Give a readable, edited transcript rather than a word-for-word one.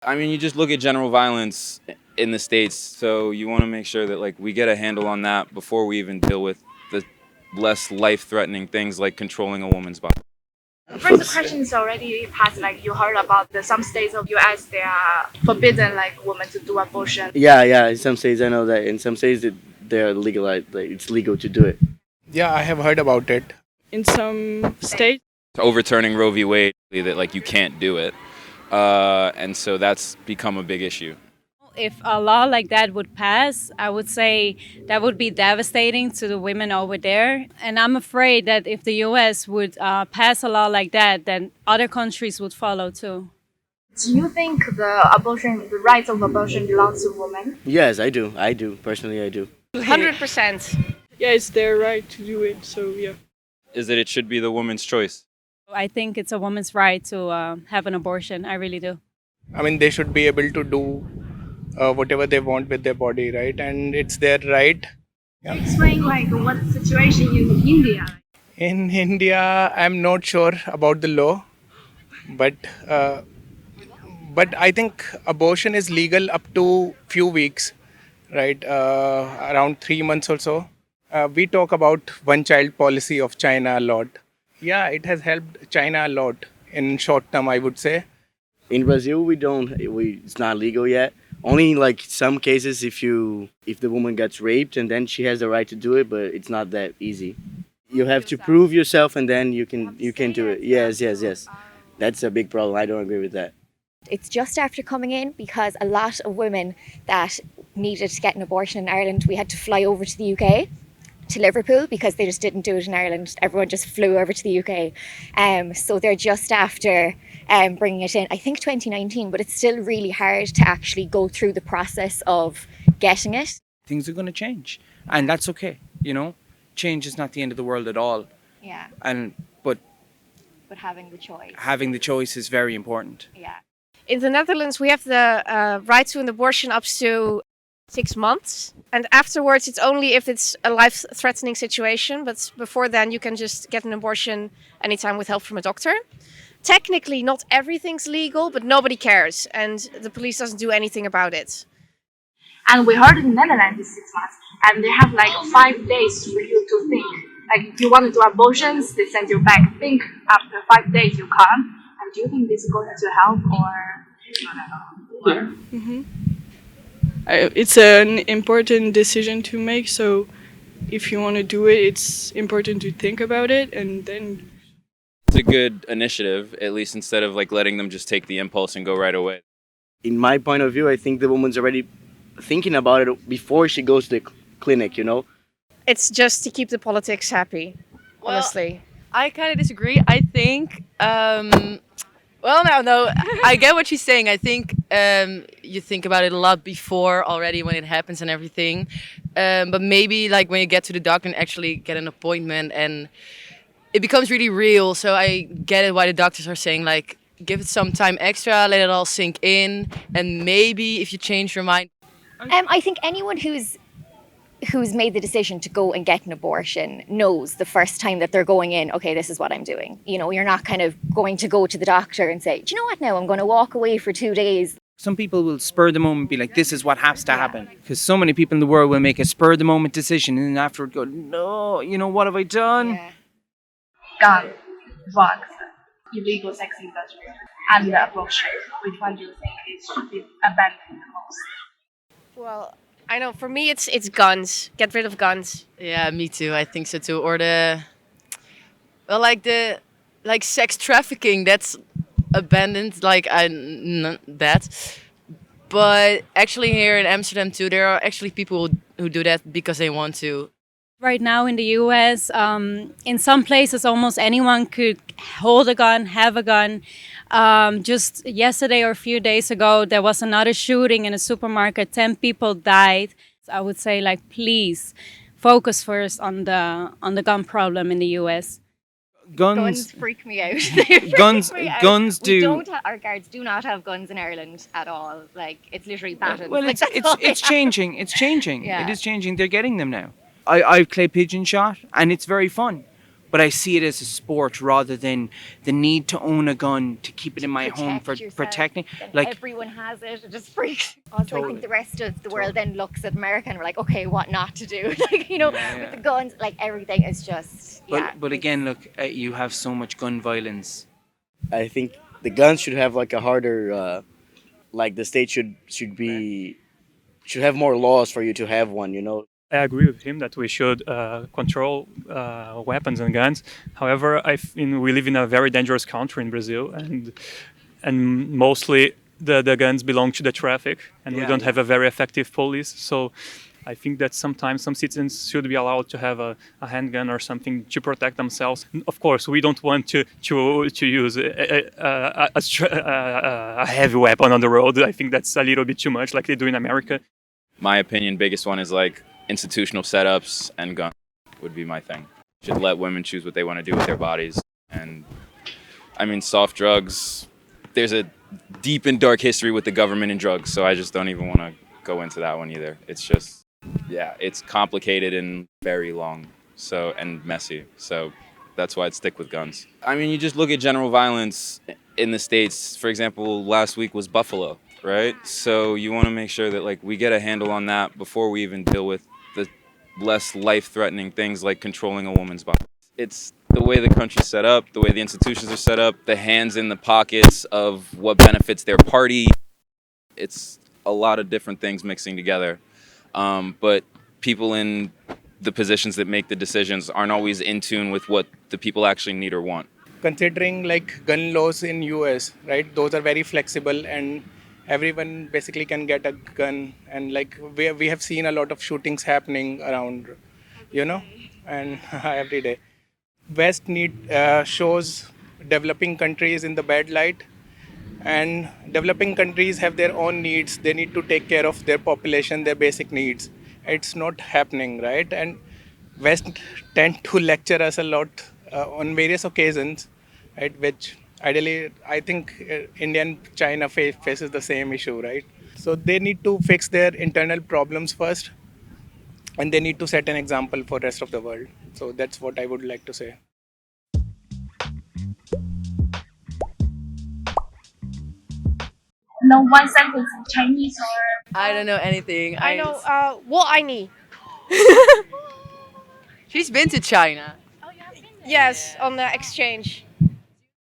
I mean, you just look at general violence in the States, so you want to make sure that like we get a handle on that before we even deal with the less life-threatening things like controlling a woman's body. First question is already passed. Like you heard about the some states of U.S. they are forbidden like women to do abortion. Yeah, yeah. In some states, I know that. In some states, they're legalized. Like, it's legal to do it. Yeah, I have heard about it. In some states. Overturning Roe v. Wade, that like you can't do it, and so that's become a big issue. If a law like that would pass, I would say that would be devastating to the women over there. And I'm afraid that if the US would pass a law like that, then other countries would follow too. Do you think the rights of abortion belongs to women? Yes, I do. I do. Personally, I do. 100%. Yeah, it's their right to do it, so yeah. Is that it should be the woman's choice. I think it's a woman's right to have an abortion. I really do. I mean, they should be able to do whatever they want with their body, right? And it's their right. Explain like what situation in India. In India, I'm not sure about the law, but I think abortion is legal up to few weeks, right? Around 3 months or so. We talk about one child policy of China a lot. Yeah, it has helped China a lot in short term, I would say. In Brazil, it's not legal yet. Only like some cases if the woman gets raped and then she has the right to do it, but it's not that easy. You have to prove yourself and then you can do it. Yes, yes, yes. That's a big problem. I don't agree with that. It's just after coming in because a lot of women that needed to get an abortion in Ireland, we had to fly over to the UK, to Liverpool, because they just didn't do it in Ireland. Everyone just flew over to the UK. So they're just after bringing it in, I think 2019, but it's still really hard to actually go through the process of getting it. Things are going to change, and that's okay. You know, change is not the end of the world at all. Yeah. But having the choice. having the choice is very important. Yeah. In the Netherlands, we have the right to an abortion up to 6 months. And afterwards, it's only if it's a life-threatening situation. But before then, you can just get an abortion anytime with help from a doctor. Technically, not everything's legal, but nobody cares. And the police doesn't do anything about it. And we heard in the Netherlands is 6 months, and they have like 5 days for you to think. Like if you want to do abortions, they send you back. Think after 5 days you come. And do you think this is going to help or I don't know? It's an important decision to make, so if you want to do it, it's important to think about it and then. It's a good initiative, at least instead of like letting them just take the impulse and go right away. In my point of view, I think the woman's already thinking about it before she goes to the clinic, you know? It's just to keep the politics happy, honestly. I kind of disagree. I think, no, I get what she's saying. I think you think about it a lot before already when it happens and everything. But maybe like when you get to the doctor and actually get an appointment and it becomes really real. So I get it why the doctors are saying like, give it some time extra, let it all sink in. And maybe if you change your mind. I think anyone who's made the decision to go and get an abortion knows the first time that they're going in, okay, this is what I'm doing. You know, you're not kind of going to go to the doctor and say, do you know what now, I'm going to walk away for 2 days. Some people will spur the moment be like, this is what has to happen. Because so many people in the world will make a spur the moment decision and then afterward go, no, you know, what have I done? Yeah. Gun, drugs, illegal sex industry, and abortion. Which one do you think it should be abandoned the most? Well, I know for me it's guns. Get rid of guns. Yeah, me too. I think so too. Or like sex trafficking, that's abandoned, that. But actually here in Amsterdam too, there are actually people who do that because they want to. Right now in the US, in some places, almost anyone could hold a gun, have a gun. Just yesterday or a few days ago, there was another shooting in a supermarket. 10 people died. I would say, like, please focus first on the gun problem in the US. Guns freak me out. Guns do. Our guards do not have guns in Ireland at all. Like, it's literally battered. Well, it's changing. It's changing. Yeah. It is changing. They're getting them now. I play pigeon shot and it's very fun. but I see it as a sport rather than the need to own a gun to keep it in my home for yourself. protecting. Then Like, everyone has it. It just freaks. Also, I Totally. think the rest of the world then looks at America and we're like, okay, what not to do? Like, you know, with the guns, like everything is just. but again, look, you have so much gun violence. I think the guns should have like a harder, like the state should have more laws for you to have one. You know. I agree with him that we should control weapons and guns. However, we live in a very dangerous country in Brazil, and mostly the guns belong to the traffic, and we don't have a very effective police. So I think that sometimes some citizens should be allowed to have a handgun or something to protect themselves. Of course, we don't want to use a heavy weapon on the road. I think that's a little bit too much, like they do in America. My opinion, biggest one is like institutional setups and guns would be my thing. Should let women choose what they want to do with their bodies. And I mean, soft drugs, there's a deep and dark history with the government and drugs, so I just don't even want to go into that one either. It's just, it's complicated and very long, and messy. So that's why I'd stick with guns. I mean, you just look at general violence in the States. For example, last week was Buffalo, right? So you want to make sure that like we get a handle on that before we even deal with the less life-threatening things like controlling a woman's body. It's the way the country's set up, the way the institutions are set up, the hands in the pockets of what benefits their party. It's a lot of different things mixing together. But people in the positions that make the decisions aren't always in tune with what the people actually need or want. Considering like gun laws in US, right? Those are very flexible and everyone basically can get a gun, and like we have seen a lot of shootings happening around, you know, and every day. West shows developing countries in the bad light, and developing countries have their own needs. They need to take care of their population, their basic needs. It's not happening, right? And West tend to lecture us a lot on various occasions, right? Which ideally, I think India and China faces the same issue, right? So they need to fix their internal problems first, and they need to set an example for the rest of the world. So that's what I would like to say. No one sentence in Chinese or. I don't know anything. I know, what I need. She's been to China. Yes, on the exchange.